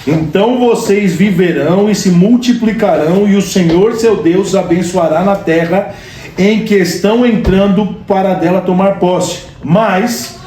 Então vocês viverão e se multiplicarão, e o Senhor seu Deus os abençoará na terra em que estão entrando para dela tomar posse. Mas,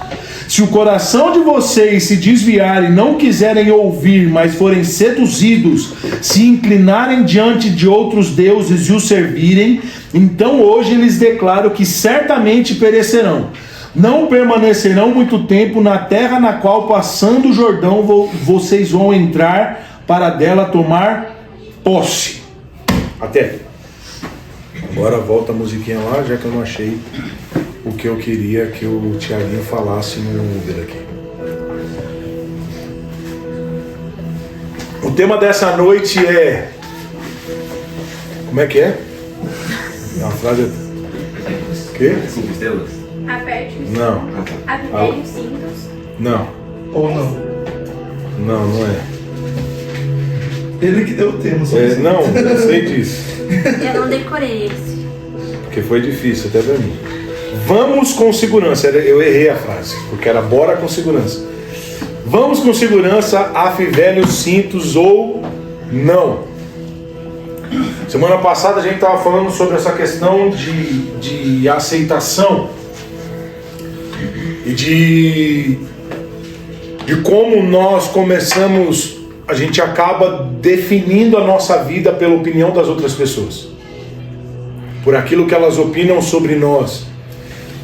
se o coração de vocês se desviar e não quiserem ouvir, mas forem seduzidos, se inclinarem diante de outros deuses e os servirem, então hoje lhes declaro que certamente perecerão. Não permanecerão muito tempo na terra na qual, passando o Jordão, vocês vão entrar para dela tomar posse. Até. Agora volta a musiquinha lá, já que eu não achei o que eu queria que o Tiaguinho falasse no Uber aqui. O tema dessa noite é... Como é que é? A frase é... Quê? 5 estrelas? Aperte os Não. Apertem os cintos. Não. Ou não? Não, não é. Ele que deu o tema. Não, eu sei disso. Eu não decorei esse. Porque foi difícil até pra mim. Vamos com segurança. Eu errei a frase, porque era bora com segurança. Vamos com segurança, afivelem os cintos ou não. Semana passada a gente estava falando sobre essa questão de aceitação e de como nós começamos, a gente acaba definindo a nossa vida pela opinião das outras pessoas, por aquilo que elas opinam sobre nós.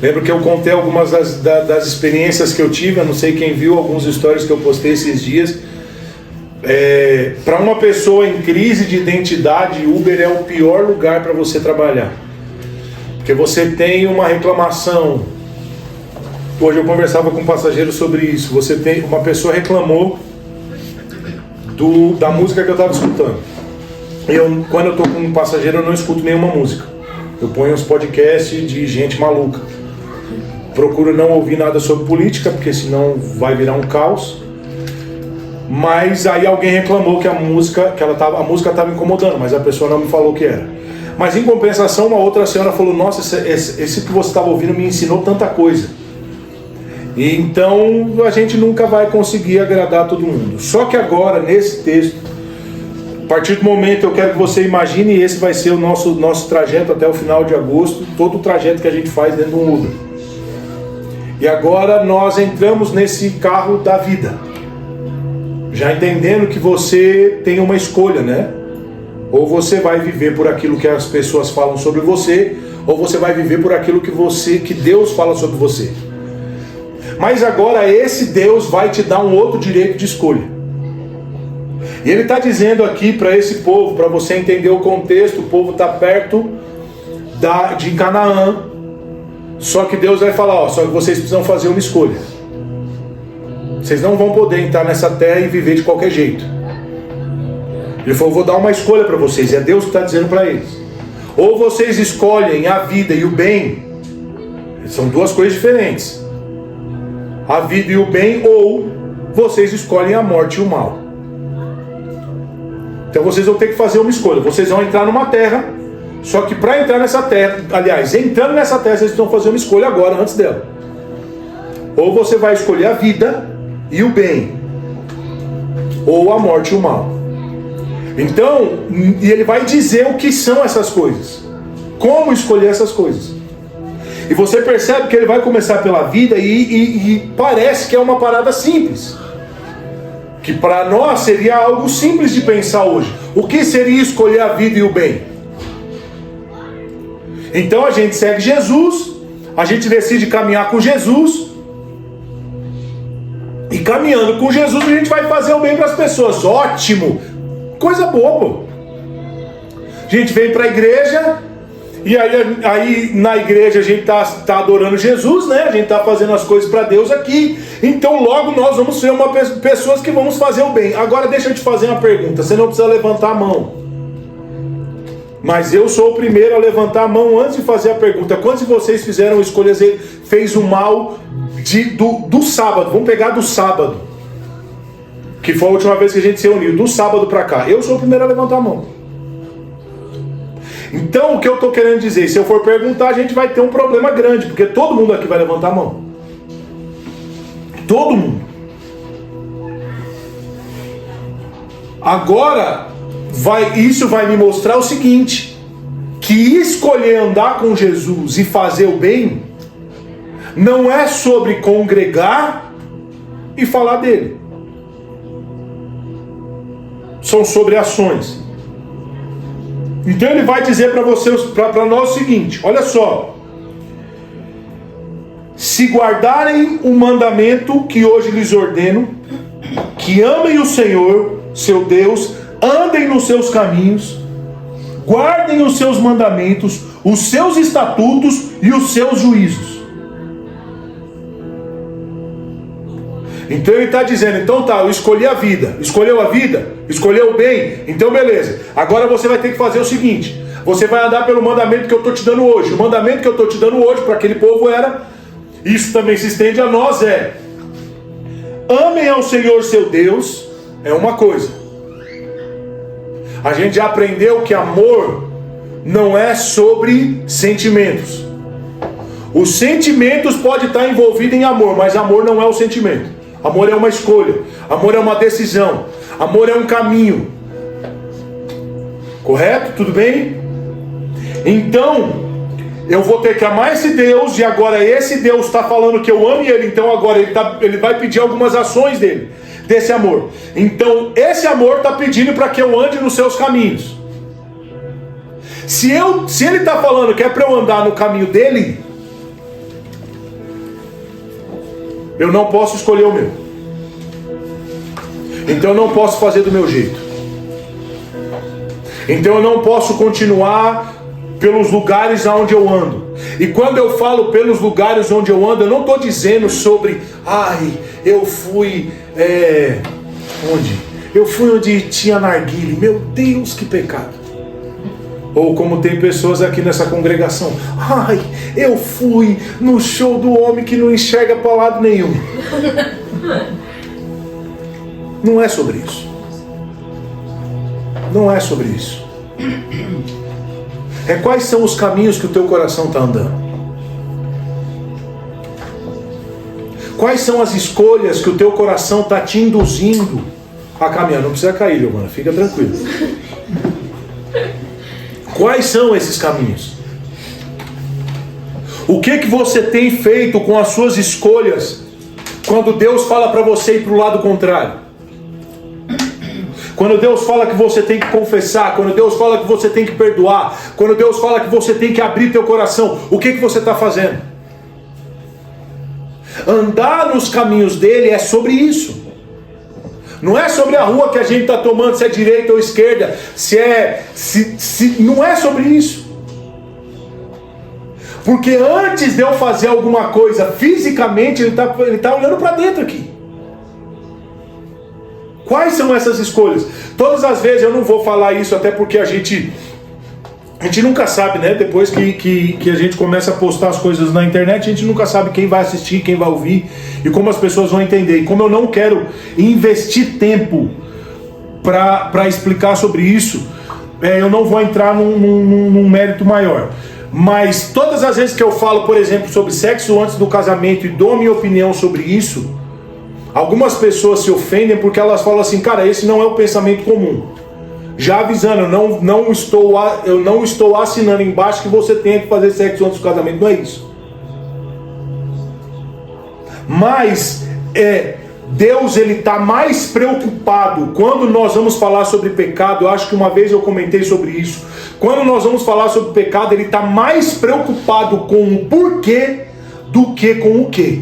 Lembro que eu contei algumas das experiências que eu tive, eu não sei quem viu alguns stories que eu postei esses dias. Para uma pessoa em crise de identidade, Uber é o pior lugar para você trabalhar, porque você tem uma reclamação. Hoje eu conversava com um passageiro sobre isso. Uma pessoa reclamou da música que eu estava escutando. Quando eu estou com um passageiro, eu não escuto nenhuma música. Eu ponho uns podcasts de gente maluca. Procuro não ouvir nada sobre política, porque senão vai virar um caos. Mas aí alguém reclamou que a música estava incomodando, mas a pessoa não me falou o que era. Mas em compensação, uma outra senhora falou: nossa, esse que você estava ouvindo me ensinou tanta coisa. E então a gente nunca vai conseguir agradar todo mundo. Só que agora, nesse texto, a partir do momento, eu quero que você imagine, e esse vai ser o nosso trajeto até o final de agosto, todo o trajeto que a gente faz dentro do Uber. E agora nós entramos nesse carro da vida, já entendendo que você tem uma escolha, né? Ou você vai viver por aquilo que as pessoas falam sobre você, ou você vai viver por aquilo que Deus fala sobre você. Mas agora esse Deus vai te dar um outro direito de escolha. E ele está dizendo aqui para esse povo, para você entender o contexto, o povo está perto de Canaã. Só que Deus vai falar, só que vocês precisam fazer uma escolha. Vocês não vão poder entrar nessa terra e viver de qualquer jeito. Ele falou: vou dar uma escolha para vocês. E é Deus que está dizendo para eles. Ou vocês escolhem a vida e o bem. São duas coisas diferentes. A vida e o bem, ou vocês escolhem a morte e o mal. Então vocês vão ter que fazer uma escolha. Vocês vão entrar numa terra, só que para entrar nessa terra, aliás, entrando nessa terra, vocês estão fazendo uma escolha agora, antes dela. Ou você vai escolher a vida e o bem, ou a morte e o mal. Então, e ele vai dizer o que são essas coisas, como escolher essas coisas. E você percebe que ele vai começar pela vida e parece que é uma parada simples, que para nós seria algo simples de pensar hoje. O que seria escolher a vida e o bem? Então a gente segue Jesus, a gente decide caminhar com Jesus, e caminhando com Jesus a gente vai fazer o bem para as pessoas. Ótimo! Coisa boa, pô. A gente vem para a igreja, e aí na igreja a gente tá adorando Jesus, né? A gente tá fazendo as coisas para Deus aqui. Então logo nós vamos ser pessoas que vamos fazer o bem. Agora deixa eu te fazer uma pergunta. Você não precisa levantar a mão, mas eu sou o primeiro a levantar a mão antes de fazer a pergunta. Quantos de vocês fizeram escolhas e fez o mal do sábado? Vamos pegar do sábado, que foi a última vez que a gente se reuniu, do sábado para cá. Eu sou o primeiro a levantar a mão. Então o que eu estou querendo dizer, se eu for perguntar, a gente vai ter um problema grande, porque todo mundo aqui vai levantar a mão. Todo mundo. Agora, isso vai me mostrar o seguinte, que escolher andar com Jesus e fazer o bem, não é sobre congregar e falar dele. São sobre ações. Então ele vai dizer para nós o seguinte, olha só. Se guardarem o mandamento que hoje lhes ordeno, que amem o Senhor, seu Deus, andem nos seus caminhos, guardem os seus mandamentos, os seus estatutos e os seus juízos. Então ele está dizendo, então tá, eu escolhi a vida. Escolheu a vida? Escolheu o bem? Então beleza. Agora você vai ter que fazer o seguinte, você vai andar pelo mandamento que eu estou te dando hoje. O mandamento que eu estou te dando hoje para aquele povo era, isso também se estende a nós, amem ao Senhor seu Deus, é uma coisa. A gente já aprendeu que amor não é sobre sentimentos. Os sentimentos podem estar envolvidos em amor, mas amor não é o sentimento. Amor é uma escolha, amor é uma decisão, amor é um caminho. Correto? Tudo bem? Então, eu vou ter que amar esse Deus, e agora esse Deus está falando que eu ame ele, então agora ele vai pedir algumas ações dele, desse amor. Então, esse amor está pedindo para que eu ande nos seus caminhos. Se ele está falando que é para eu andar no caminho dele, eu não posso escolher o meu. Então eu não posso fazer do meu jeito. Então eu não posso continuar pelos lugares onde eu ando. E quando eu falo pelos lugares onde eu ando, eu não estou dizendo sobre, eu fui onde? Eu fui onde tinha narguile. Meu Deus, que pecado. Ou como tem pessoas aqui nessa congregação, eu fui no show do homem que não enxerga para lado nenhum. Não é sobre isso. Não é sobre isso. É quais são os caminhos que o teu coração está andando. Quais são as escolhas que o teu coração está te induzindo a caminhar. Não precisa cair, Giovana, fica tranquilo. Quais são esses caminhos? O que você tem feito com as suas escolhas quando Deus fala para você ir para o lado contrário? Quando Deus fala que você tem que confessar, quando Deus fala que você tem que perdoar, quando Deus fala que você tem que abrir teu coração, o que você está fazendo? Andar nos caminhos dele é sobre isso. Não é sobre a rua que a gente está tomando, se é direita ou esquerda, não é sobre isso. Porque antes de eu fazer alguma coisa fisicamente, ele tá olhando para dentro aqui. Quais são essas escolhas? Todas as vezes eu não vou falar isso, até porque a gente nunca sabe, né? Depois que a gente começa a postar as coisas na internet, a gente nunca sabe quem vai assistir, quem vai ouvir e como as pessoas vão entender. E como eu não quero investir tempo para explicar sobre isso, eu não vou entrar num mérito maior. Mas todas as vezes que eu falo, por exemplo, sobre sexo antes do casamento e dou minha opinião sobre isso, algumas pessoas se ofendem porque elas falam assim, cara, esse não é o pensamento comum. Já avisando, eu não estou assinando embaixo que você tenha que fazer sexo antes do casamento, não é isso. Mas Deus, ele está mais preocupado quando nós vamos falar sobre pecado. Eu acho que uma vez eu comentei sobre isso. Quando nós vamos falar sobre pecado, ele está mais preocupado com o porquê do que com o quê.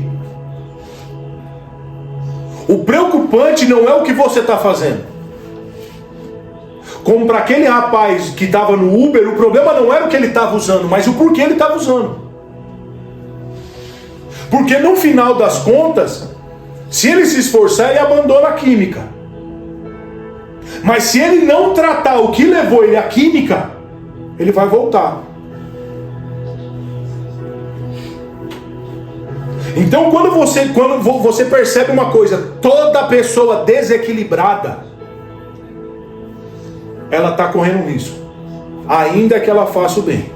O preocupante não é o que você está fazendo. Como para aquele rapaz que estava no Uber, o problema não era o que ele estava usando, mas o porquê ele estava usando. Porque no final das contas, se ele se esforçar, ele abandona a química. Mas se ele não tratar o que levou ele à química, ele vai voltar. Então quando você percebe uma coisa, toda pessoa desequilibrada, ela está correndo risco, ainda que ela faça o bem.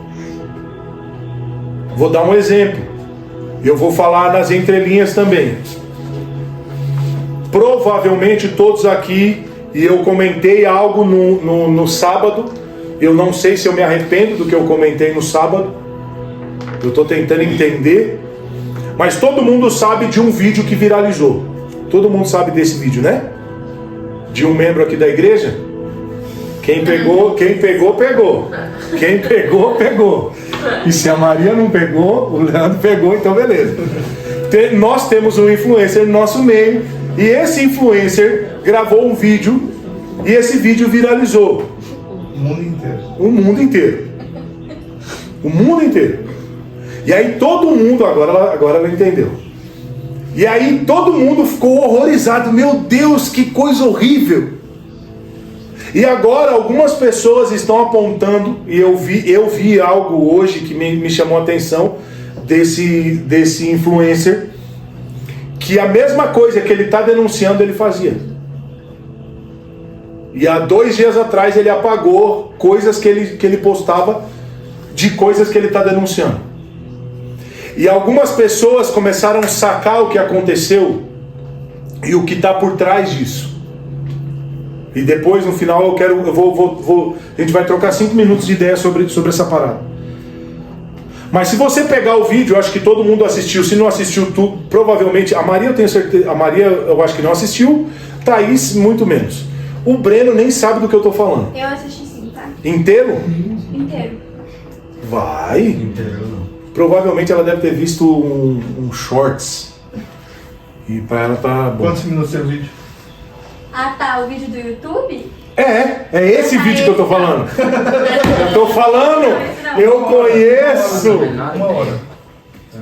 Vou dar um exemplo, eu vou falar nas entrelinhas também. Provavelmente todos aqui e eu comentei algo no sábado. Eu não sei se eu me arrependo do que eu comentei no sábado. Eu estou tentando entender. Mas todo mundo sabe de um vídeo que viralizou. Todo mundo sabe desse vídeo, né? De um membro aqui da igreja. Quem pegou, pegou. Quem pegou, pegou. E se a Maria não pegou, o Leandro pegou, então beleza. Nós temos um influencer no nosso meio. E esse influencer gravou um vídeo. E esse vídeo viralizou. O mundo inteiro. O mundo inteiro. O mundo inteiro. E aí todo mundo, agora ela entendeu. E aí todo mundo ficou horrorizado. Meu Deus, que coisa horrível. E agora algumas pessoas estão apontando, e eu vi algo hoje que me chamou a atenção desse influencer, que a mesma coisa que ele está denunciando, ele fazia. E há 2 dias atrás ele apagou coisas que ele postava de coisas que ele está denunciando. E algumas pessoas começaram a sacar o que aconteceu e o que está por trás disso. E depois, no final, a gente vai trocar 5 minutos de ideia sobre essa parada. Mas se você pegar o vídeo, eu acho que todo mundo assistiu. Se não assistiu tudo, provavelmente, a Maria eu tenho certeza, a Maria eu acho que não assistiu, Thaís muito menos. O Breno nem sabe do que eu tô falando. Eu assisti sim, tá? Inteiro? Inteiro. Vai. Inteiro não. Provavelmente ela deve ter visto um shorts. E pra ela tá bom. Quantos minutos é o vídeo? Ah tá, o vídeo do YouTube? É esse vídeo que eu tô falando. Eu tô falando, eu conheço. 1 hora.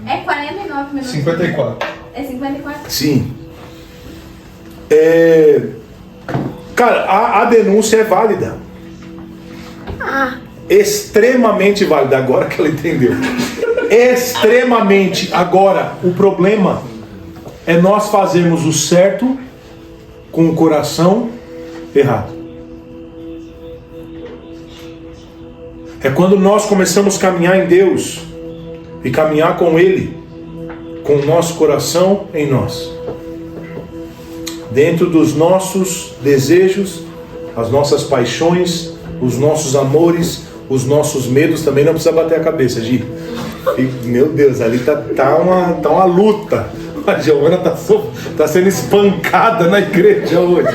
É 49 minutos. 54. É 54? Sim. Cara, a denúncia é válida. Extremamente válida. Agora que ela entendeu. Extremamente. Agora, o problema é nós fazermos o certo com o coração errado. É quando nós começamos a caminhar em Deus e caminhar com Ele, com o nosso coração em nós, dentro dos nossos desejos, as nossas paixões, os nossos amores, os nossos medos. Também não precisa bater a cabeça, Gi. E, meu Deus, ali tá uma luta. A Giovana tá sendo espancada na igreja hoje.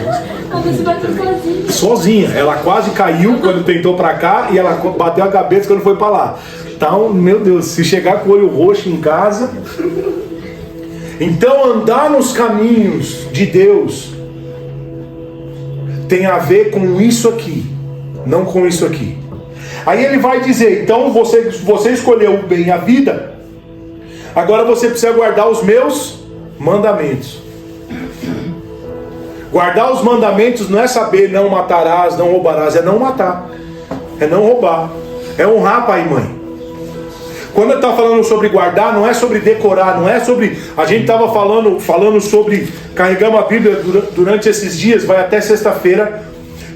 Ela se bateu sozinha. Sozinha. Ela quase caiu quando tentou pra cá e ela bateu a cabeça quando foi pra lá. Então, meu Deus, se chegar com o olho roxo em casa. Então, andar nos caminhos de Deus tem a ver com isso aqui, não com isso aqui. Aí ele vai dizer, então você escolheu o bem e a vida, agora você precisa guardar os meus mandamentos. Guardar os mandamentos não é saber não matarás, não roubarás, é não matar, é não roubar, é honrar pai e mãe. Quando ele está falando sobre guardar, não é sobre decorar, não é sobre... A gente estava falando sobre... Carregamos a Bíblia durante esses dias, vai até sexta-feira,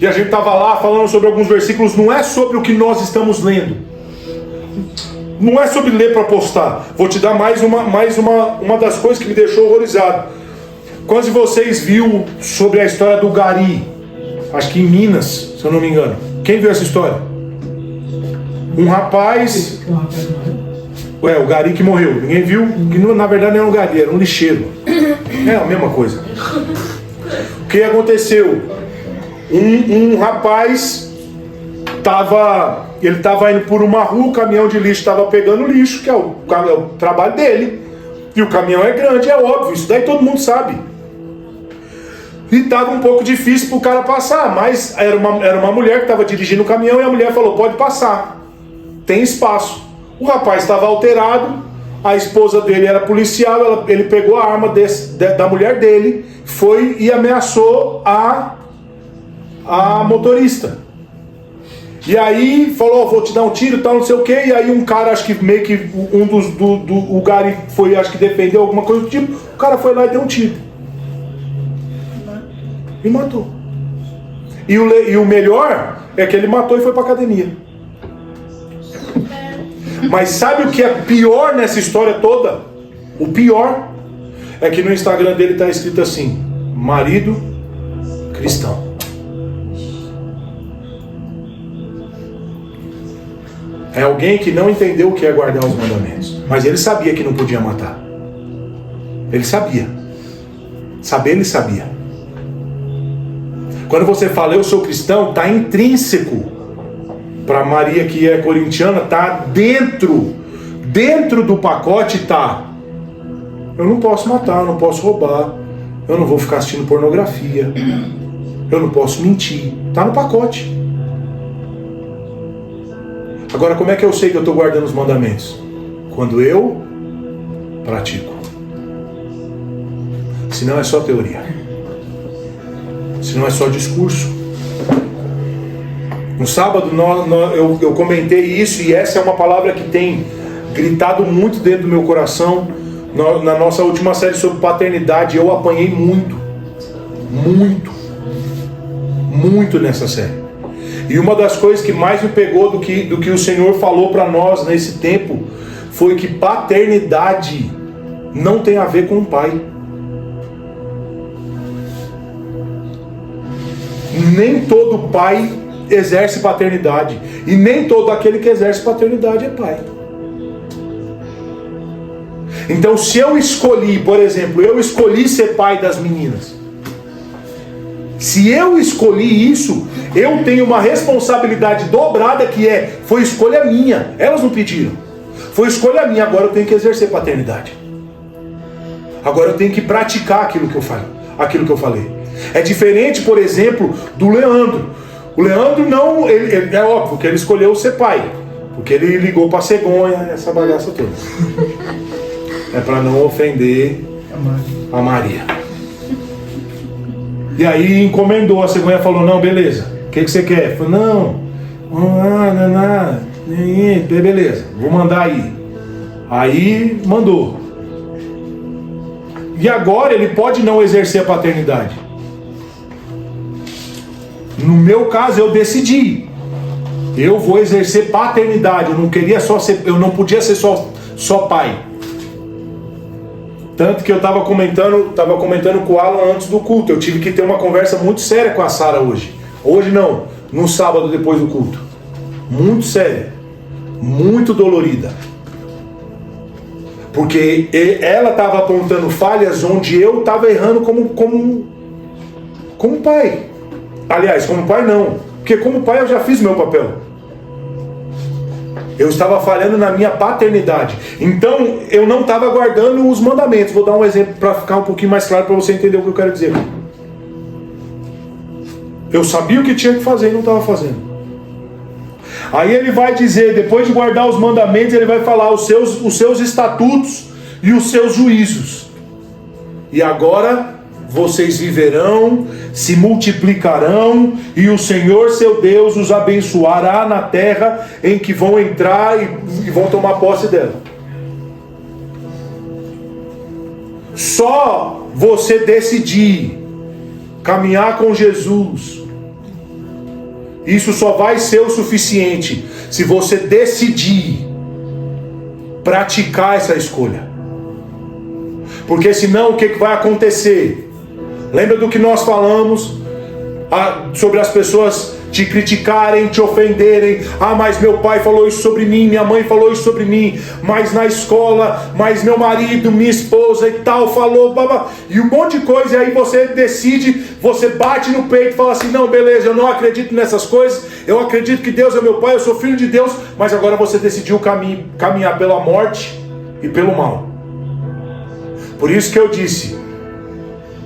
e a gente estava lá falando sobre alguns versículos. Não é sobre o que nós estamos lendo. Não é sobre ler para postar. Vou te dar mais uma das coisas que me deixou horrorizado. Quantos de vocês viu sobre a história do Gari? Acho que em Minas, se eu não me engano. Quem viu essa história? Um rapaz... o Gari que morreu. Ninguém viu? Que na verdade não era um Gari, era um lixeiro. É a mesma coisa. O que aconteceu? Um rapaz ele estava indo por uma rua, o caminhão de lixo estava pegando lixo, que é o trabalho dele. E o caminhão é grande, é óbvio, isso daí todo mundo sabe. E estava um pouco difícil para o cara passar, mas era uma mulher que estava dirigindo o caminhão e a mulher falou, pode passar, tem espaço. O rapaz estava alterado, a esposa dele era policial, ele pegou a arma da mulher dele, foi e ameaçou a motorista. E aí falou, vou te dar um tiro, tal, não sei o que. E aí um cara, acho que meio que o Gari foi, acho que defendeu alguma coisa do tipo. O cara foi lá e deu um tiro e matou. E o melhor é que ele matou e foi pra academia. Mas sabe o que é pior nessa história toda? O pior é que no Instagram dele está escrito assim: marido cristão. É alguém que não entendeu o que é guardar os mandamentos. Mas ele sabia que não podia matar. Ele sabia. Saber, ele sabia. Quando você fala eu sou cristão, está intrínseco. Para Maria que é corintiana, está dentro do pacote está. Eu não posso matar, eu não posso roubar, eu não vou ficar assistindo pornografia, eu não posso mentir. Está no pacote. Agora, como é que eu sei que eu estou guardando os mandamentos? Quando eu pratico. Senão é só teoria. Senão é só discurso. No sábado eu comentei isso, e essa é uma palavra que tem gritado muito dentro do meu coração. Na nossa última série sobre paternidade, eu apanhei muito nessa série. E uma das coisas que mais me pegou do que o Senhor falou para nós nesse tempo foi que paternidade não tem a ver com o pai. Nem todo pai exerce paternidade. E nem todo aquele que exerce paternidade é pai. Então, se eu escolhi, por exemplo, eu escolhi ser pai das meninas. Se eu escolhi isso, eu tenho uma responsabilidade dobrada que foi escolha minha. Elas não pediram. Foi escolha minha, agora eu tenho que exercer paternidade. Agora eu tenho que praticar aquilo que eu falei. É diferente, por exemplo, do Leandro. O Leandro não, é óbvio que ele escolheu ser pai, porque ele ligou para a cegonha, essa bagaça toda. É para não ofender a Maria. E aí encomendou, a cegonha falou, não, beleza, o que você quer? Ele falou, beleza, vou mandar aí. Aí mandou. E agora ele pode não exercer a paternidade. No meu caso, eu decidi. Eu vou exercer paternidade. Eu não podia ser só pai. Tanto que eu estava comentando com o Alan antes do culto. Eu tive que ter uma conversa muito séria com a Sara hoje. Hoje não, no sábado depois do culto. Muito séria. Muito dolorida. Porque ela estava apontando falhas onde eu estava errando como pai. Aliás, como pai não. Porque como pai eu já fiz o meu papel. Eu estava falhando na minha paternidade. Então eu não estava guardando os mandamentos. Vou dar um exemplo para ficar um pouquinho mais claro para você entender o que eu quero dizer. Eu sabia o que tinha que fazer e não estava fazendo. Aí ele vai dizer, depois de guardar os mandamentos, ele vai falar os seus estatutos e os seus juízos. E agora vocês viverão, se multiplicarão, e o Senhor seu Deus os abençoará na terra em que vão entrar e vão tomar posse dela. Só você decidir caminhar com Jesus, isso só vai ser o suficiente se você decidir praticar essa escolha. Porque senão o que vai acontecer? Lembra do que nós falamos sobre as pessoas te criticarem, te ofenderem? Ah, mas meu pai falou isso sobre mim, minha mãe falou isso sobre mim, mas na escola, mas meu marido, minha esposa e tal falou, blá, e um monte de coisa. E aí você decide, você bate no peito e fala assim, não, beleza, eu não acredito nessas coisas, eu acredito que Deus é meu pai, eu sou filho de Deus, mas agora você decidiu caminhar pela morte e pelo mal. Por isso que eu disse,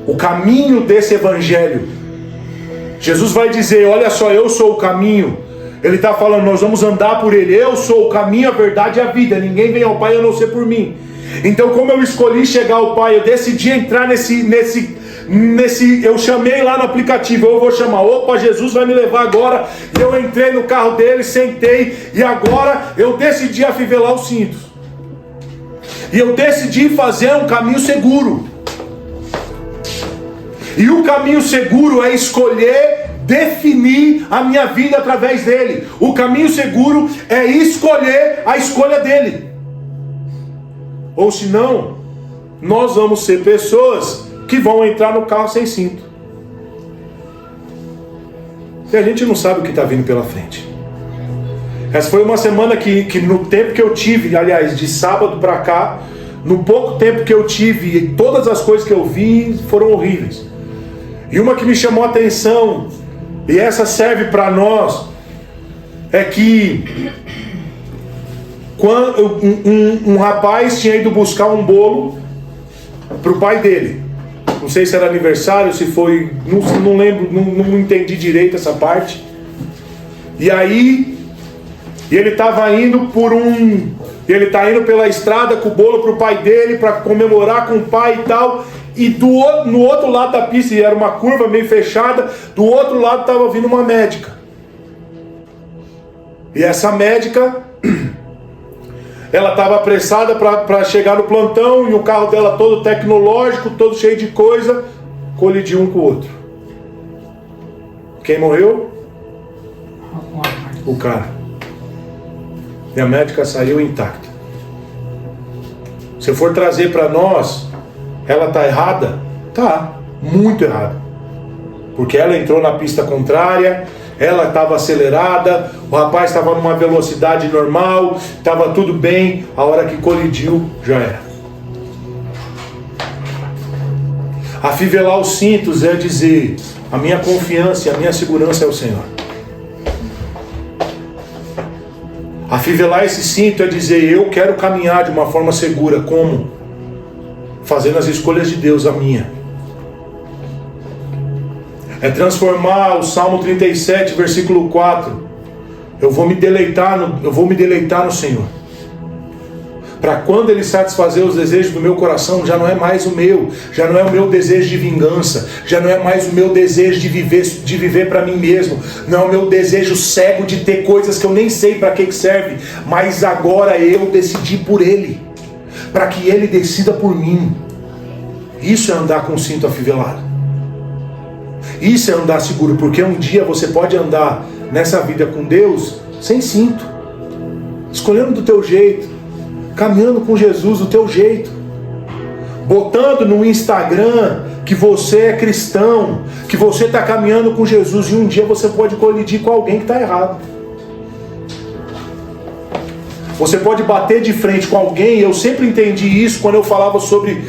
o caminho desse evangelho, Jesus vai dizer, olha só, eu sou o caminho. Ele está falando, nós vamos andar por ele. Eu sou o caminho, a verdade e a vida. Ninguém vem ao Pai a não ser por mim. Então, como eu escolhi chegar ao Pai, eu decidi entrar nesse eu chamei lá no aplicativo, eu vou chamar, opa, Jesus vai me levar agora. E eu entrei no carro dele, sentei, e agora eu decidi afivelar os cintos. E eu decidi fazer um caminho seguro. E o caminho seguro é escolher, definir a minha vida através dele. O caminho seguro é escolher a escolha dele. Ou senão, nós vamos ser pessoas que vão entrar no carro sem cinto. E a gente não sabe o que está vindo pela frente. Essa foi uma semana que no tempo que eu tive, aliás, de sábado para cá, no pouco tempo que eu tive, todas as coisas que eu vi foram horríveis. E uma que me chamou a atenção, e essa serve para nós, é que quando um rapaz tinha ido buscar um bolo para o pai dele. Não sei se era aniversário, se foi, não lembro, não entendi direito essa parte. E aí, ele estava indo ele está indo pela estrada com o bolo para o pai dele, para comemorar com o pai e tal. E no outro lado da pista, e era uma curva meio fechada, do outro lado estava vindo uma médica. E essa médica, ela estava apressada para chegar no plantão, e o carro dela todo tecnológico, todo cheio de coisa, colidiu um com o outro. Quem morreu? O cara. E a médica saiu intacta. Se for trazer para nós, ela está errada? Tá, muito errada. Porque ela entrou na pista contrária, ela estava acelerada, o rapaz estava numa velocidade normal, estava tudo bem, a hora que colidiu, já era. Afivelar os cintos é dizer, a minha confiança e a minha segurança é o Senhor. Afivelar esse cinto é dizer, eu quero caminhar de uma forma segura. Como? Fazendo as escolhas de Deus, a minha. É transformar o Salmo 37, versículo 4. Eu vou me deleitar no Senhor. Para quando Ele satisfazer os desejos do meu coração, já não é mais o meu. Já não é o meu desejo de vingança. Já não é mais o meu desejo de viver para mim mesmo. Não é o meu desejo cego de ter coisas que eu nem sei para que serve. Mas agora eu decidi por Ele. Para que Ele decida por mim. Isso é andar com o cinto afivelado. Isso é andar seguro. Porque um dia você pode andar nessa vida com Deus sem cinto. Escolhendo do teu jeito. Caminhando com Jesus do teu jeito. Botando no Instagram que você é cristão. Que você está caminhando com Jesus. E um dia você pode colidir com alguém que está errado. Você pode bater de frente com alguém. Eu sempre entendi isso quando eu falava sobre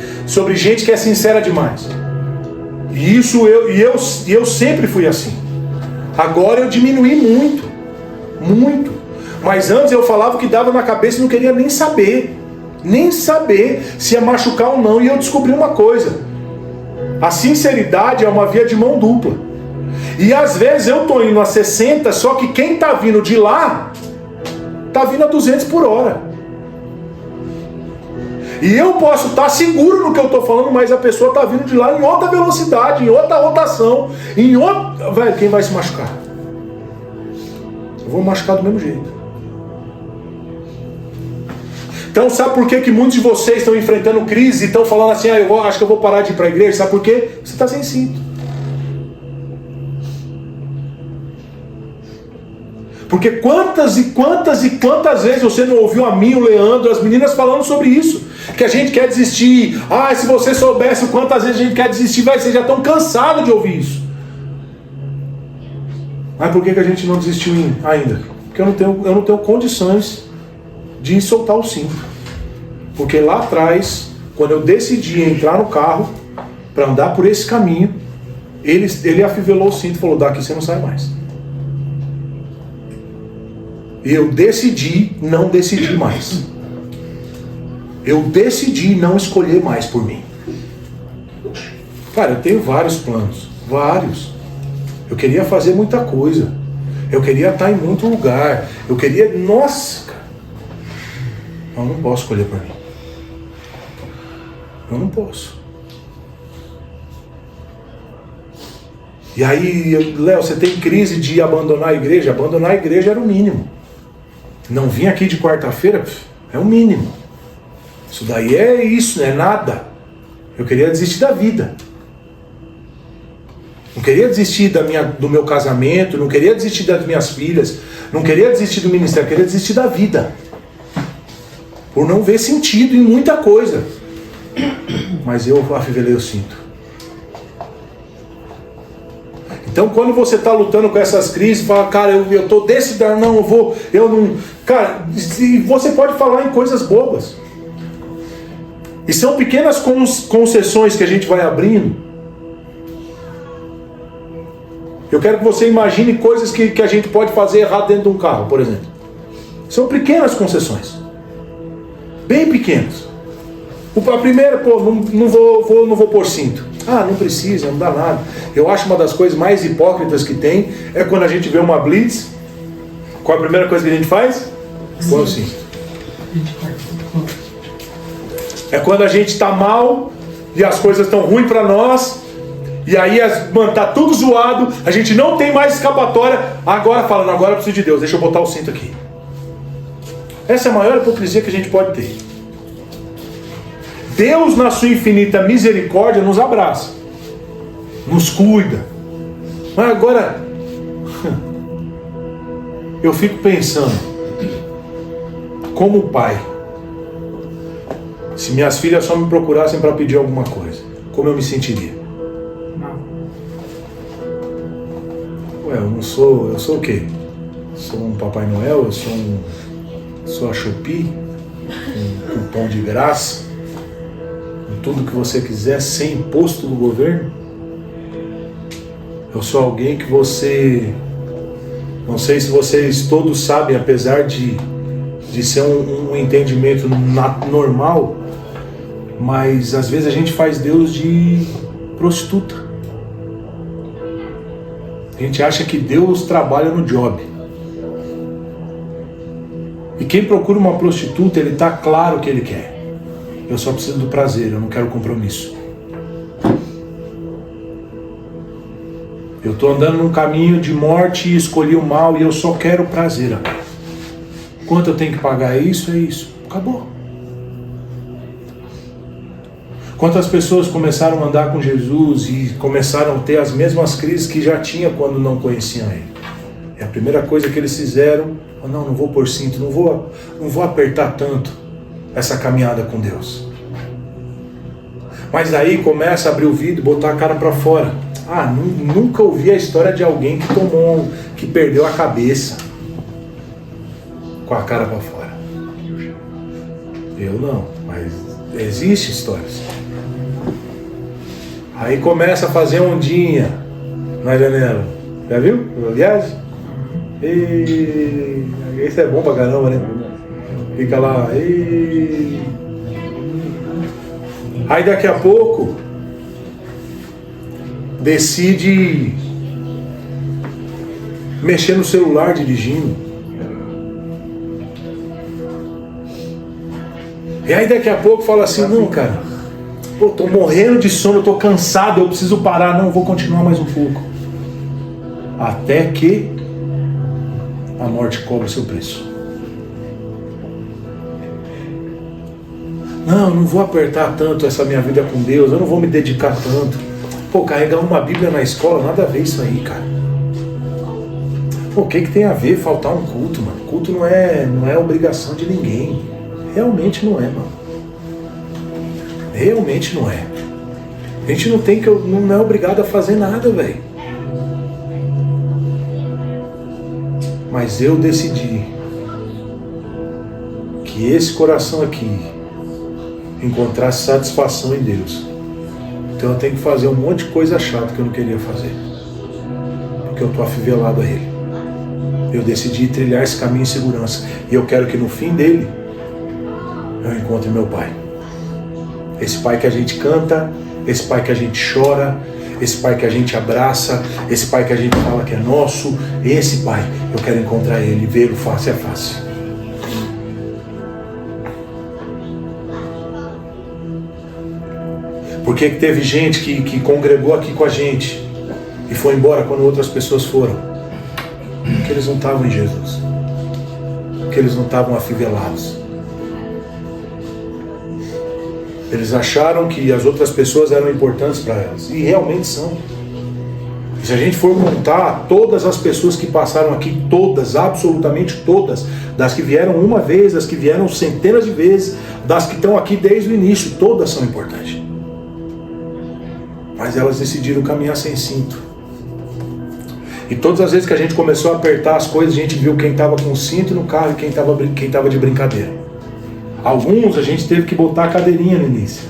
gente que é sincera demais. E eu sempre fui assim. Agora eu diminuí muito. Muito. Mas antes eu falava o que dava na cabeça e não queria nem saber. Nem saber se ia machucar ou não. E eu descobri uma coisa. A sinceridade é uma via de mão dupla. E às vezes eu estou indo a 60, só que quem está vindo de lá está vindo a 200 por hora. E eu posso estar seguro no que eu estou falando, mas a pessoa está vindo de lá em outra velocidade, em outra rotação, em outra... Velho, quem vai se machucar? Eu vou machucar do mesmo jeito. Então sabe por que muitos de vocês estão enfrentando crise e estão falando assim, acho que eu vou parar de ir para a igreja? Sabe por quê? Você está sem cinto. Porque quantas vezes você não ouviu a mim, o Leandro, as meninas falando sobre isso? Que a gente quer desistir. Se você soubesse quantas vezes a gente quer desistir, vocês já estão cansados de ouvir isso. Mas por que a gente não desistiu ainda? Porque eu não tenho condições de soltar o cinto. Porque lá atrás, quando eu decidi entrar no carro para andar por esse caminho, ele afivelou o cinto e falou, daqui você não sai mais. E eu decidi não decidir mais. Eu decidi não escolher mais por mim. Cara, eu tenho vários planos. Vários. Eu queria fazer muita coisa. Eu queria estar em muito lugar. Eu queria... Nossa, cara. Eu não posso escolher por mim. Eu não posso. E aí, Léo, você tem crise de abandonar a igreja? Abandonar a igreja era o mínimo. Não vim aqui de quarta-feira, é o mínimo. Isso daí é isso, não é nada. Eu queria desistir da vida. Não queria desistir do meu casamento, não queria desistir das minhas filhas, não queria desistir do ministério, queria desistir da vida. Por não ver sentido em muita coisa. Mas eu afivelei o cinto. Então, quando você está lutando com essas crises, fala, cara, eu tô desse dar, não, eu não. Cara, e você pode falar em coisas bobas. E são pequenas concessões que a gente vai abrindo. Eu quero que você imagine coisas que a gente pode fazer errado dentro de um carro, por exemplo. São pequenas concessões. Bem pequenas. A primeira, não vou pôr cinto. Ah, não precisa, não dá nada. Eu acho uma das coisas mais hipócritas que tem é quando a gente vê uma blitz. Qual a primeira coisa que a gente faz? Põe o cinto. É quando a gente está mal e as coisas estão ruins para nós. E aí, tá tudo zoado. A gente não tem mais escapatória. Agora falando, agora eu preciso de Deus. Deixa eu botar o cinto aqui. Essa é a maior hipocrisia que a gente pode ter. Deus, na sua infinita misericórdia, nos abraça, nos cuida. Mas agora, eu fico pensando, como pai, se minhas filhas só me procurassem para pedir alguma coisa, como eu me sentiria? Ué, eu sou o quê? Sou um Papai Noel? Sou a Shopee? Um cupom de graça? Tudo que você quiser sem imposto do governo? Eu sou alguém que você... Não sei se vocês todos sabem, apesar de ser um entendimento normal, mas às vezes a gente faz Deus de prostituta. A gente acha que Deus trabalha no job. E quem procura uma prostituta, ele está claro o que ele quer. Eu só preciso do prazer, eu não quero compromisso. Eu estou andando num caminho de morte e escolhi o mal e eu só quero prazer agora. Quanto eu tenho que pagar? É isso. Acabou. Quantas pessoas começaram a andar com Jesus e começaram a ter as mesmas crises que já tinha quando não conheciam Ele? E a primeira coisa que eles fizeram, não vou pôr cinto, não vou apertar tanto essa caminhada com Deus. Mas aí começa a abrir o vidro e botar a cara para fora. Nunca ouvi a história de alguém que perdeu a cabeça com a cara para fora. Eu não, mas existe histórias. Aí começa a fazer ondinha na janela. Já viu? A viagem? E isso é bom pra caramba, né? Fica lá. Aí daqui a pouco decide mexer no celular dirigindo. E aí daqui a pouco fala assim, não, cara, tô morrendo de sono, eu tô cansado, eu preciso parar. Não, vou continuar mais um pouco. Até que a morte cobra o seu preço. Não vou apertar tanto essa minha vida com Deus, eu não vou me dedicar tanto. Carregar uma Bíblia na escola, nada a ver isso aí, cara. O que tem a ver faltar um culto, mano? Culto não é obrigação de ninguém. Realmente não é, mano. Realmente não é. A gente não é obrigado a fazer nada, velho. Mas eu decidi que esse coração aqui encontrasse satisfação em Deus. Então eu tenho que fazer um monte de coisa chata que eu não queria fazer, porque eu estou afivelado a Ele. Eu decidi trilhar esse caminho em segurança, e eu quero que no fim dele eu encontre meu Pai. Esse Pai que a gente canta, esse Pai que a gente chora, esse Pai que a gente abraça, esse Pai que a gente fala que é nosso. Esse Pai, eu quero encontrar Ele, vê-lo face a face. Por que teve gente que congregou aqui com a gente e foi embora quando outras pessoas foram? Porque eles não estavam em Jesus. Porque eles não estavam afivelados. Eles acharam que as outras pessoas eram importantes para elas. E realmente são. Se a gente for montar todas as pessoas que passaram aqui, todas, absolutamente todas, das que vieram uma vez, das que vieram centenas de vezes, das que estão aqui desde o início, todas são importantes. Mas elas decidiram caminhar sem cinto. E todas as vezes que a gente começou a apertar as coisas, a gente viu quem estava com cinto no carro e quem estava de brincadeira. Alguns a gente teve que botar a cadeirinha no início.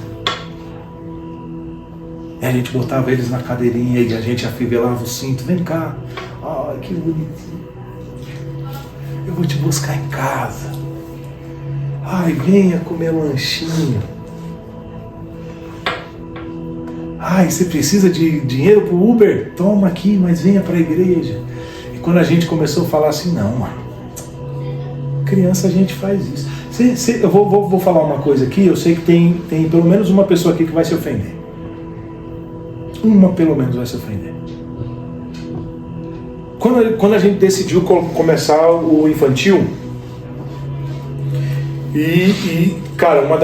E a gente botava eles na cadeirinha e a gente afivelava o cinto. Vem cá. Ai, que bonitinho. Eu vou te buscar em casa. Ai, venha comer lanchinho. Ai, você precisa de dinheiro pro Uber? Toma aqui, mas venha para a igreja. E quando a gente começou a falar assim, não, mano, criança a gente faz isso. Eu vou falar uma coisa aqui, eu sei que tem pelo menos uma pessoa aqui que vai se ofender. Uma pelo menos vai se ofender. Quando a gente decidiu começar o infantil, cara, uma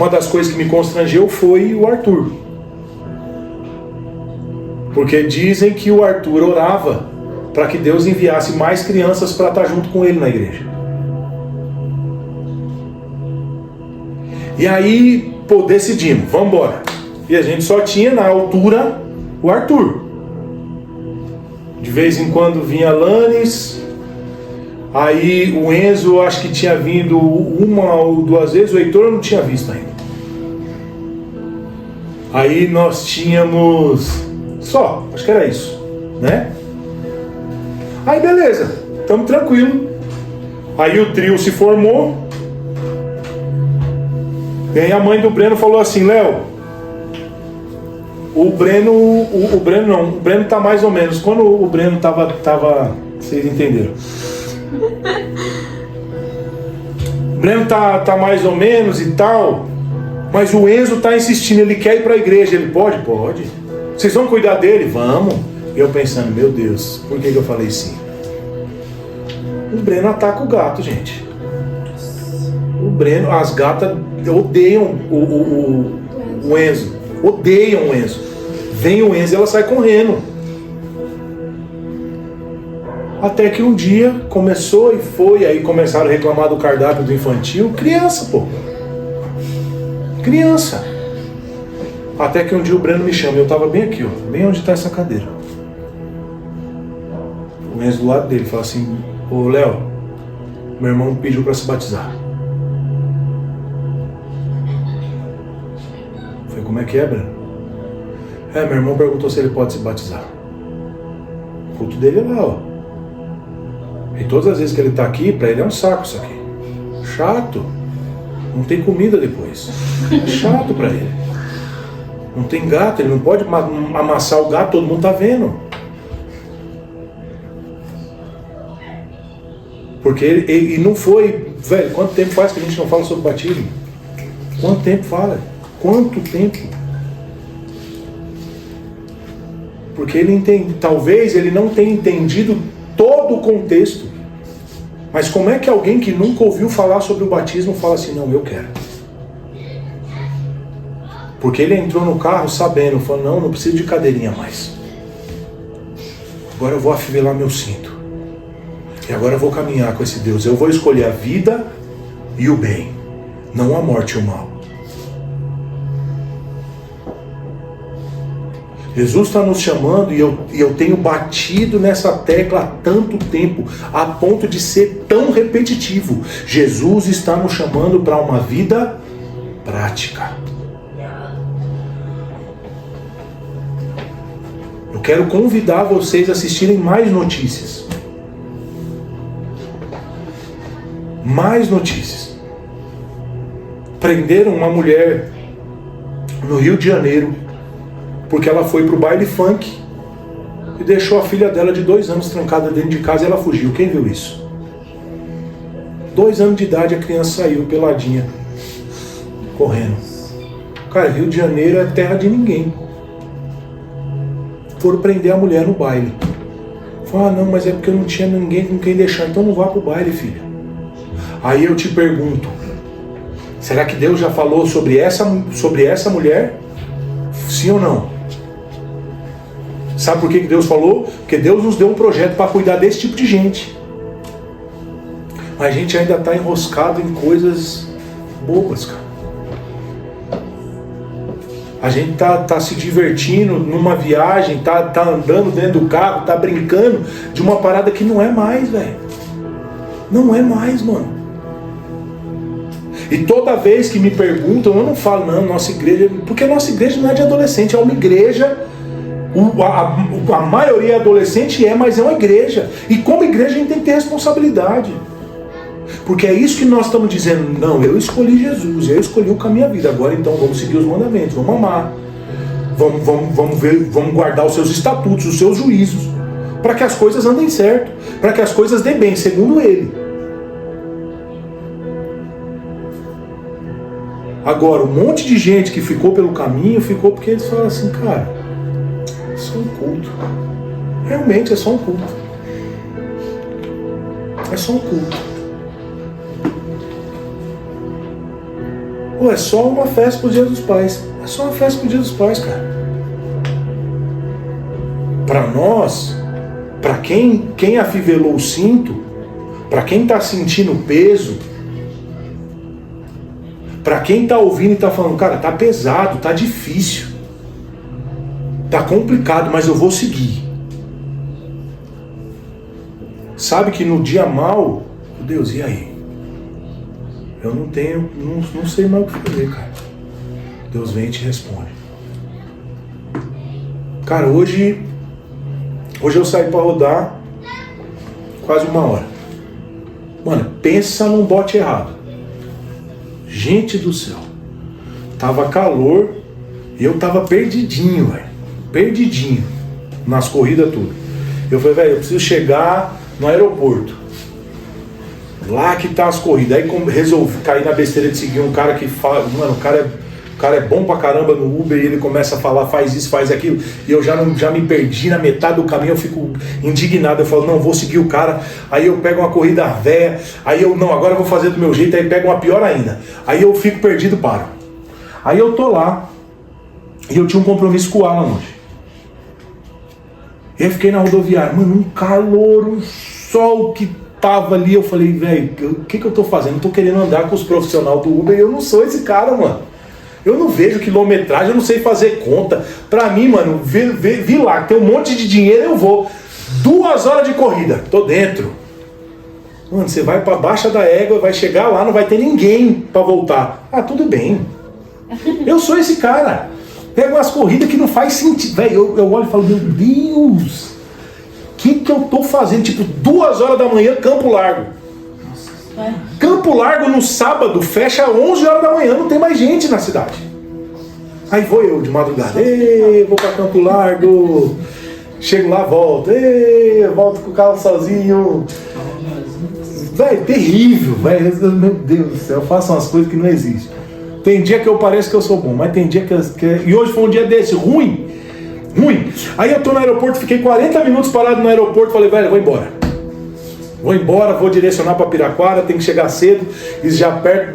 das coisas que me constrangeu foi o Arthur. Porque dizem que o Arthur orava para que Deus enviasse mais crianças para estar junto com ele na igreja. E aí, decidimos, vamos embora. E a gente só tinha na altura o Arthur. De vez em quando vinha Lanes. Aí o Enzo acho que tinha vindo uma ou duas vezes, o Heitor eu não tinha visto ainda. Aí nós tínhamos só, acho que era isso, né? Aí beleza, estamos tranquilo. Aí o trio se formou. E aí a mãe do Breno falou assim, Léo, o Breno tá mais ou menos. Quando o Breno tava vocês entenderam. O Breno tá mais ou menos e tal, mas o Enzo tá insistindo, ele quer ir pra igreja. Ele pode? Pode. Vocês vão cuidar dele? Vamos. E eu pensando, meu Deus, por que eu falei sim? O Breno ataca o gato, gente. O Breno, as gatas odeiam o Enzo. Odeiam o Enzo. Vem o Enzo e ela sai correndo. Até que um dia começou e foi, aí começaram a reclamar do cardápio do infantil. Criança, pô. Criança. Até que um dia o Breno me chama, eu tava bem aqui, ó, bem onde tá essa cadeira. O Enzo do lado dele fala assim, ô Léo, meu irmão pediu pra se batizar. Eu falei, como é que é, Breno? Meu irmão perguntou se ele pode se batizar. O culto dele é lá, ó. E todas as vezes que ele está aqui, para ele é um saco isso aqui. Chato. Não tem comida depois. É chato para ele. Não tem gato, ele não pode amassar o gato, todo mundo tá vendo. Porque ele não foi... Velho, quanto tempo faz que a gente não fala sobre batismo? Quanto tempo fala? Quanto tempo? Porque ele entende, talvez ele não tenha entendido todo o contexto. Mas como é que alguém que nunca ouviu falar sobre o batismo fala assim, não, eu quero? Porque ele entrou no carro sabendo, falou, não preciso de cadeirinha mais. Agora eu vou afivelar meu cinto. E agora eu vou caminhar com esse Deus. Eu vou escolher a vida e o bem, não a morte e o mal. Jesus está nos chamando e eu tenho batido nessa tecla há tanto tempo, a ponto de ser tão repetitivo. Jesus está nos chamando para uma vida prática. Eu quero convidar vocês a assistirem mais notícias. Mais notícias. Prenderam uma mulher no Rio de Janeiro porque ela foi pro baile funk e deixou a filha dela de 2 anos trancada dentro de casa e ela fugiu. Quem viu isso? 2 anos de idade, a criança saiu peladinha, correndo. Cara, Rio de Janeiro é terra de ninguém. Foram prender a mulher no baile. Falaram, não, mas é porque eu não tinha ninguém com quem deixar, então não vá pro baile, filha. Aí eu te pergunto, será que Deus já falou sobre essa mulher? Sim ou não? Sabe por que Deus falou? Porque Deus nos deu um projeto para cuidar desse tipo de gente. Mas a gente ainda está enroscado em coisas bobas, cara. A gente tá se divertindo numa viagem, tá andando dentro do carro, tá brincando de uma parada que não é mais, velho. Não é mais, mano. E toda vez que me perguntam, eu não falo, não, nossa igreja... Porque a nossa igreja não é de adolescente, é uma igreja... A maioria é adolescente, mas é uma igreja. E como igreja a gente tem que ter responsabilidade. Porque é isso que nós estamos dizendo. Não, eu escolhi Jesus, eu escolhi o caminho da vida. Agora então vamos seguir os mandamentos, vamos amar. Vamos guardar os seus estatutos, os seus juízos. Para que as coisas andem certo. Para que as coisas dêem bem, segundo Ele. Agora, um monte de gente que ficou pelo caminho, ficou porque eles falaram assim, cara, é só um culto. Realmente é só um culto. É só um culto. Pô, é só uma festa pro Dia dos Pais. É só uma festa pro Dia dos Pais, cara. Para nós, para quem afivelou o cinto, para quem tá sentindo o peso, para quem tá ouvindo e tá falando, cara, tá pesado, tá difícil, tá complicado, mas eu vou seguir. Sabe que no dia mal, Deus, e aí? Eu não tenho, não sei mais o que fazer, cara. Deus vem e te responde. Cara, hoje eu saí pra rodar quase 1 hora. Mano, pensa num bote errado. Gente do céu. Tava calor e eu tava perdidinho, velho. Perdidinho. Nas corridas tudo. Eu falei, velho, eu preciso chegar no aeroporto. Lá que tá as corridas. Aí resolvi cair na besteira de seguir um cara que fala, mano, o cara é bom pra caramba no Uber e ele começa a falar, faz isso, faz aquilo, e eu já me perdi na metade do caminho, eu fico indignado, eu falo, não, vou seguir o cara, aí eu pego uma corrida véia, aí eu, não, agora eu vou fazer do meu jeito, aí pego uma pior ainda, aí eu fico perdido, paro. Aí eu tô lá, e eu tinha um compromisso com o Alan hoje. Eu fiquei na rodoviária, mano, um calor, um sol que tava ali, eu falei, velho, o que eu tô fazendo? Eu tô querendo andar com os profissionais do Uber e eu não sou esse cara, mano. Eu não vejo quilometragem, eu não sei fazer conta. Pra mim, mano, vi lá, tem um monte de dinheiro, eu vou. 2 horas de corrida, tô dentro. Mano, você vai pra baixa da égua, vai chegar lá, não vai ter ninguém pra voltar. Ah, tudo bem. Eu sou esse cara. Pego umas corridas que não faz sentido. Velho, eu olho e falo, meu Deus, o que eu tô fazendo? Tipo, 2 horas da manhã, Campo Largo. Campo Largo no sábado fecha 11 horas da manhã, não tem mais gente na cidade. Aí vou eu de madrugada, vou pra Campo Largo, chego lá, volto, volto com o carro sozinho. Velho, terrível, velho, meu Deus do céu, eu faço umas coisas que não existem. Tem dia que eu pareço que eu sou bom, mas tem dia que... E hoje foi um dia desse, ruim. Aí eu tô no aeroporto, fiquei 40 minutos parado no aeroporto, falei, velho, vou embora, vou direcionar para Piraquara, tem que chegar cedo, e já perto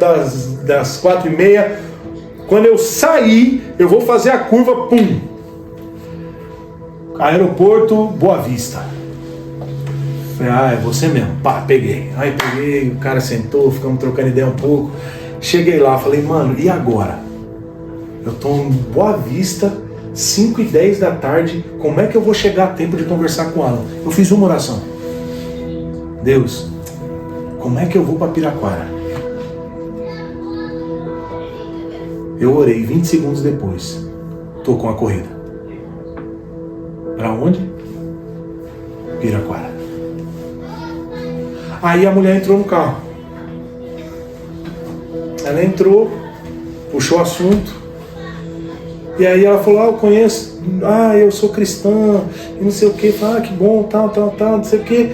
das 4h30. Quando eu sair, eu vou fazer a curva, pum! Aeroporto Boa Vista. Falei, é você mesmo. Pá, peguei. Aí peguei, o cara sentou, ficamos trocando ideia um pouco. Cheguei lá, falei, mano, e agora? Eu tô em Boa Vista, 5h10 da tarde, como é que eu vou chegar a tempo de conversar com o Alan? Eu fiz uma oração. Deus, como é que eu vou para Piraquara? Eu orei, 20 segundos depois, tô com a corrida. Para onde? Piraquara. Aí a mulher entrou no carro. Ela entrou, puxou o assunto. E aí ela falou, eu conheço, eu sou cristã, e não sei o que, que bom, tal, não sei o que.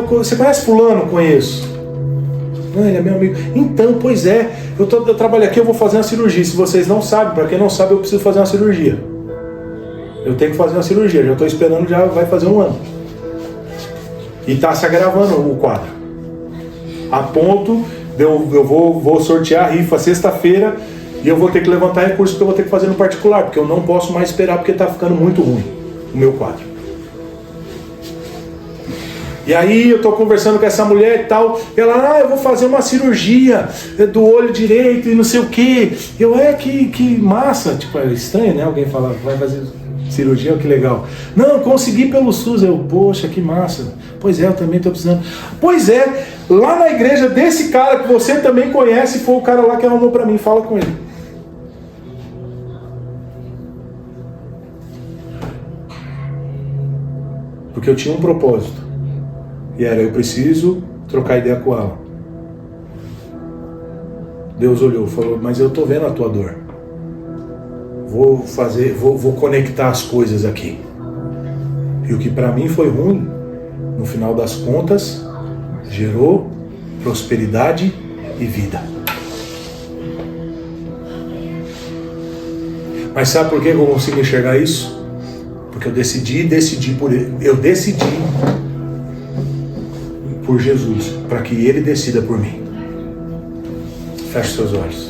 Você conhece fulano? Conheço. Não, ele é meu amigo. Então, pois é, eu trabalho aqui, eu vou fazer uma cirurgia. Se vocês não sabem, para quem não sabe, eu preciso fazer uma cirurgia. Eu tenho que fazer uma cirurgia, já estou esperando, já vai fazer 1 ano. E está se agravando o quadro. A ponto de eu vou sortear a rifa sexta-feira, e eu vou ter que levantar recursos que eu vou ter que fazer no particular, porque eu não posso mais esperar, porque está ficando muito ruim o meu quadro. E aí eu tô conversando com essa mulher e tal, e ela, eu vou fazer uma cirurgia do olho direito e não sei o que. Eu, que massa. Tipo, é estranho, né? Alguém fala, vai fazer cirurgia, que legal. Não, consegui pelo SUS. Eu, poxa, que massa. Pois é, eu também tô precisando. Pois é, lá na igreja desse cara que você também conhece, foi o cara lá que arrumou pra mim, fala com ele. Porque eu tinha um propósito. E era, eu preciso trocar ideia com ela. Deus olhou e falou, mas eu tô vendo a tua dor. Vou conectar as coisas aqui. E o que para mim foi ruim, no final das contas, gerou prosperidade e vida. Mas sabe por que eu consigo enxergar isso? Porque eu decidi por ele. Eu decidi por Jesus, para que ele decida por mim. Feche seus olhos.